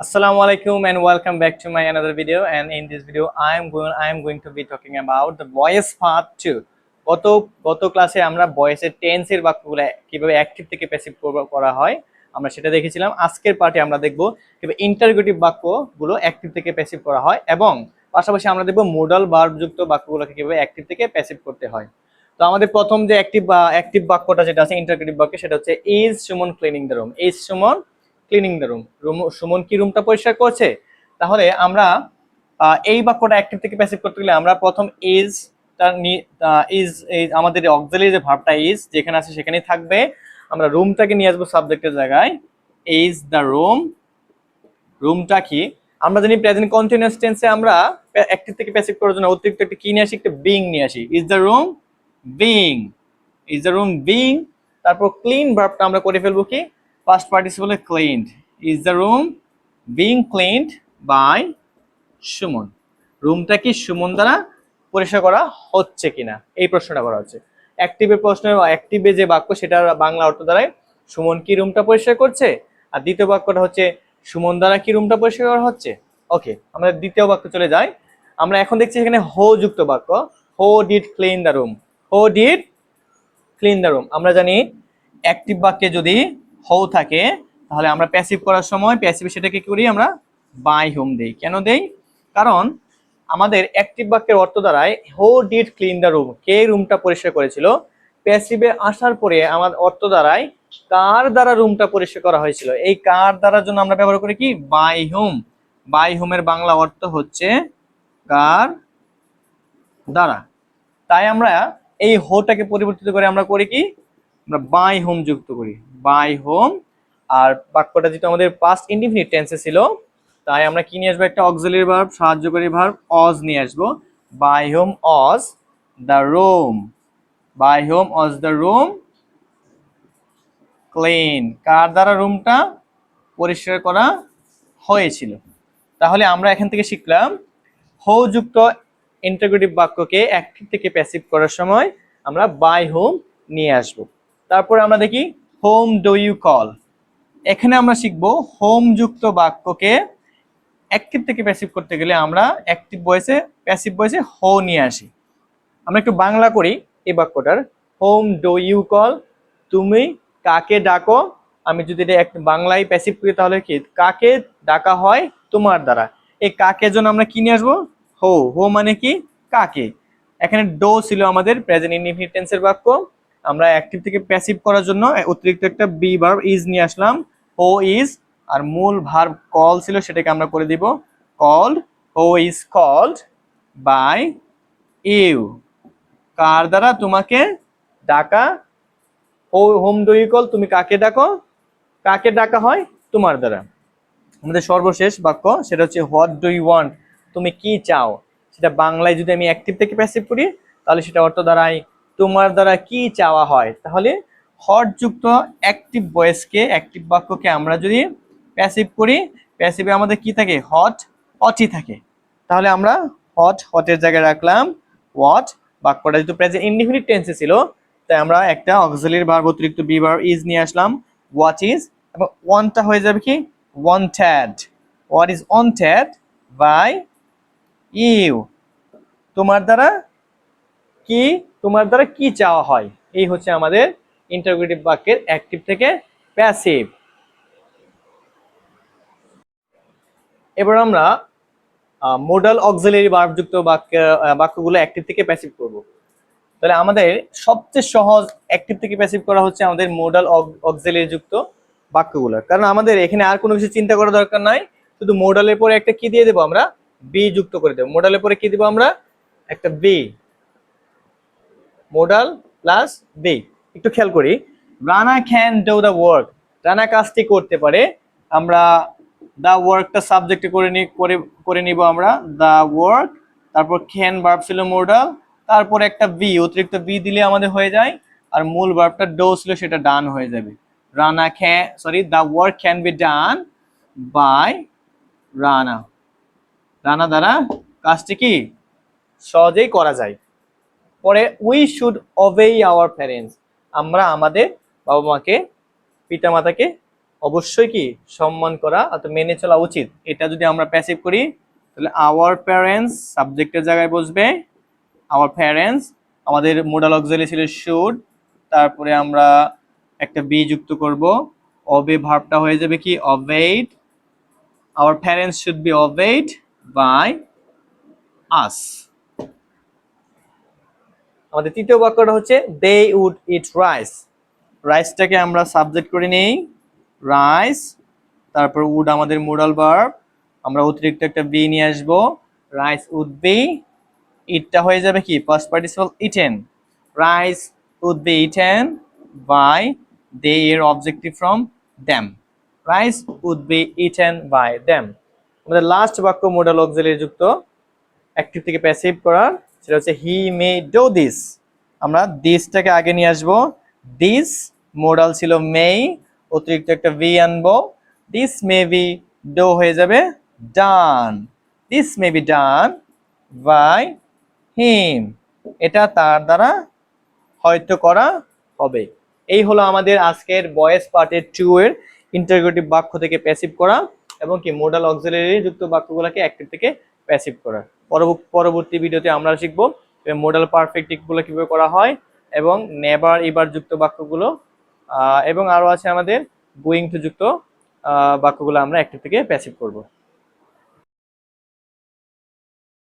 Assalamu alaikum and welcome back to my another video. And in this video I am going to be talking about the voice part 2. গত ক্লাসে আমরা ভয়েসের টেন্সের বাক্যগুলো কিভাবে active থেকে প্যাসিভ করা হয় আমরা সেটা দেখেছিলাম। আজকের পার্টে আমরা দেখব কিভাবে ইন্টারোগেটিভ বাক্যগুলো অ্যাক্টিভ থেকে প্যাসিভ করা হয় এবং পাশাপাশি আমরা দেখব মোডাল ভার্ব যুক্ত বাক্যগুলোকে কিভাবে অ্যাক্টিভ থেকে প্যাসিভ করতে হয়। তো আমাদের প্রথম যে অ্যাক্টিভ বাক্যটা যেটা আছে ইন্টারোগেটিভ বাক্য, সেটা হচ্ছে is Suman cleaning the room. Is Suman cleaning the room. Suman কি রুমটা পরিষ্কার করছে? তাহলে আমরা এই বাক্যটা অ্যাক্টিভ থেকে প্যাসিভ করতে গেলে আমরা প্রথম ইজ ইজ আমাদের অক্সিলারি যে ভার্বটা ইজ যেখানে আছে সেখানেই থাকবে। আমরা রুমটাকে নিয়ে আসবো সাবজেক্টের জায়গায়। Is the room. রুমটা কি? আমরা জানি প্রেজেন্ট কন্টিনিউয়াস টেন্সে আমরা অ্যাক্টিভ থেকে প্যাসিভ করার জন্য অতিরিক্ত একটা কি নিয়ে আসি? একটা বিং নিয়ে আসি। Is the room being. Is the room being. তারপর ক্লিন ভার্বটা আমরা করে ফেলবো কি? Past participle cleaned. Is the room being cleaned by Suman? রুমটা কি সুমন দ্বারা পরিষ্কার করা হচ্ছে কিনা, এই প্রশ্নটা করা হচ্ছে। অ্যাক্টিভের প্রশ্ন, অ্যাক্টিভে যে বাক্য সেটার বাংলা অর্থ দ্বারাই সুমন কি রুমটা পরিষ্কার করছে, আর দ্বিতীয় বাক্যটা হচ্ছে সুমন দ্বারা কি রুমটা পরিষ্কার করা হচ্ছে। ওকে, আমরা দ্বিতীয় বাক্য চলে যাই। আমরা এখন দেখছি এখানে হো যুক্ত বাক্য। হো ডিড ক্লিন দ্য রুম। হো ডিড ক্লিন দ্য রুম। আমরা জানি অ্যাক্টিভ বাক্যে যদি হো থাকে তাহলে আমরা প্যাসিভ করার সময় প্যাসিভ সেটাকে কি করি? আমরা বাই হোম দেই। কেন দেই? কারণ আমাদের অ্যাক্টিভ বাক্যের অর্থ দ্বারায় হো ডিড ক্লিন দ্য রুম, কে রুমটা পরিষ্কার করেছিল। প্যাসিভে আসার পরে আমার অর্থ দ্বারায় কার দ্বারা রুমটা পরিষ্কার করা হয়েছিল, এই কার দ্বারার জন্য আমরা ব্যবহার করি কি? By whom. বাই হোমের বাংলা অর্থ হচ্ছে কার দ্বারা। তাই আমরা এই হোটাকে পরিবর্তিত করে আমরা করি কি? আমরা বাই হোম যুক্ত করি। By whom. আর বাক্যটা যেহেতু আমাদের পাস্ট ইনডিফিনিট টেন্সে ছিল, তাই আমরা কি নিয়ে আসবো? একটা অক্সিলারি ভার্ব, সাহায্যকারী ভার্ব অজ নিয়ে আসবো। By whom is the room. By whom is the room clean. কার দ্বারা রুমটা পরিষ্কার করা হয়েছিল। তাহলে আমরা এখান থেকে শিখলাম হো যুক্ত ইন্টারোগেটিভ বাক্যকে অ্যাক্টিভ থেকে প্যাসিভ করার সময় আমরা বাই হোম নিয়ে আসব। তারপরে আমরা দেখি হোম ডু ইউ কল। এখানে আমরা শিখবো হোম যুক্ত বাক্যকে অ্যাক্টিভ থেকে প্যাসিভ করতে গেলে আমরা অ্যাক্টিভ ভয়েসে প্যাসিভ ভয়েসে হো নিয়ে আসি। আমরা একটু বাংলা করি এই বাক্যটার। হোম ডু ইউ কল, তুমি কাকে ডাকো। আমি যদি এটা একটা বাংলায় প্যাসিভ করি তাহলে কি? কাকে ডাকা হয় তোমার দ্বারা। এই কাকে জন্য আমরা কি নিয়ে আসবো? হো। হো মানে কি? কাকে। এখানে ডো ছিল আমাদের প্রেজেন্ট ইনডিফিনিট টেন্সের বাক্য। আমরা অ্যাক্টিভ থেকে প্যাসিভ করার জন্য অতিরিক্ত একটা বি ভার্ব ইজ নিয়ে আসলাম। Who is. আর মূল ভার্ব কল ছিল, সেটাকে আমরা করে দিব called. Who is called by you. কার দ্বারা তোমাকে ডাকা। হোম ডু ইউ কল, তুমি কাকে ডাকো। কাকে ডাকা হয়? তোমার দ্বারা। আমাদের সর্বশেষ বাক্য সেটা হচ্ছে হোয়াট ডু ইউ ওয়ান্ট, তুমি কি চাও। সেটা বাংলায় যদি আমি অ্যাক্টিভ থেকে প্যাসিভ করি তাহলে সেটা অর্থ দাঁড়ায় তোমার দ্বারা কি চাওয়া হয়। তাহলে হট যুক্ত অ্যাক্টিভ ভয়েসকে, অ্যাক্টিভ বাক্যকে আমরা যদি প্যাসিভ করি, প্যাসিভে আমাদের কি থাকে? হট, হটই থাকে। তাহলে আমরা হটের জায়গায় রাখলাম হোয়াট। বাক্যটা যেহেতু প্রেজেন্ট ইনডিফিনিট টেন্সে ছিল, তাই আমরা একটা অক্সিলারি ভার্ব অতিরিক্ত বি ভার্ব ইজ নিয়ে আসলাম। হোয়াট ইজ, এবং ওয়ানটা হয়ে যাবে কি? wanted. What is wanted by you? তোমার দ্বারা কি, তোমার দ্বারা কি চাওয়া হয়। এই হচ্ছে আমাদের ইন্টারোগেটিভ বাক্যের অ্যাক্টিভ থেকে প্যাসিভ। এবার আমরা মোডাল অক্সিলারি ভার্ব যুক্ত বাক্যগুলো অ্যাক্টিভ থেকে প্যাসিভ করব। তাহলে আমাদের সবচেয়ে সহজ অ্যাক্টিভ থেকে প্যাসিভ করা হচ্ছে আমাদের মোডাল অক্সিলারি যুক্ত বাক্যগুলো। কারণ আমাদের এখানে আর কোনো কিছু চিন্তা করার দরকার নাই, শুধু মোডালের পরে একটা কি দিয়ে দেবো? আমরা বি যুক্ত করে দেবো। মোডালের পরে কি দেবো? আমরা একটা বি। Modal plus B. একটু খেয়াল করি, Rana can do the work. Rana কাজটি করতে পারে। আমরা দ্য ওয়ার্কটা সাবজেক্টে করে নিব আমরা দ্য ওয়ার্ক। তারপর ক্যান ভার্ব ছিল মোডাল, তারপর একটা বি, অতিরিক্ত বি দিলে আমাদের হয়ে যায়। আর মূল ভার্বটা ডো ছিল, সেটা ডান হয়ে যাবে। The work can be done by Rana. Rana দ্বারা কাজটি কি সহজেই করা যায়। পরে we should obey our parents, আমরা আমাদের বাবা মাকে, পিতা মাতাকে অবশ্যই কি সম্মান করা অথবা মেনে চলা উচিত। এটা যদি আমরা প্যাসিভ করি তাহলে আওয়ার প্যারেন্টস সাবজেক্টের জায়গায় বসবে আওয়ার প্যারেন্টস, আমাদের মোডাল অক্সিলারি ছিল শুড, তারপরে আমরা একটা বি যুক্ত করব, অবে ভার্বটা হয়ে যাবে কি obeyed, our parents should be obeyed by us. আমাদের তৃতীয় বাক্যটা হচ্ছে দে উড ইট রাইস। রাইসটাকে আমরা সাবজেক্ট করে নেই রাইস, তারপর উড আমাদের মোডাল ভার্ব, আমরা অতিরিক্ত একটা বি নিয়ে আসবো, রাইস উড বি, ইটটা হয়ে যাবে কি past participle eaten, rice would be eaten by they এর objective form them, rice would be eaten by them. আমাদের লাস্ট বাক্য মোডাল অক্সিলারি যুক্ত অ্যাক্টিভ থেকে প্যাসিভ করার, সেটা হচ্ছে হি মে ডু দিস। আমরা দিসটাকে আগে নিয়ে আসবো, দিস মোডাল ছিল মে, অতিরিক্ত একটা ভি আনবো, দিস মে বি ডো হয়ে যাবে done, this may be done by him, এটা তার দ্বারা হয়তো করা হবে। এই হলো আমাদের আজকের ভয়েস পার্টের 2 এর ইন্টারোগেটিভ বাক্য থেকে প্যাসিভ করা এবং কি মোডাল অক্সিলারি যুক্ত বাক্যগুলোকে অ্যাক্টিভ থেকে প্যাসিভ করা। পরবর্তী ভিডিওতে আমরা শিখবো মোডাল পারফেক্ট গুলো কিভাবে করা হয় এবং নেভার এবার যুক্ত বাক্যগুলো এবং আরো আছে আমাদের গোয়িং টু যুক্ত বাক্যগুলো আমরা অ্যাক্টিভ থেকে প্যাসিভ করব।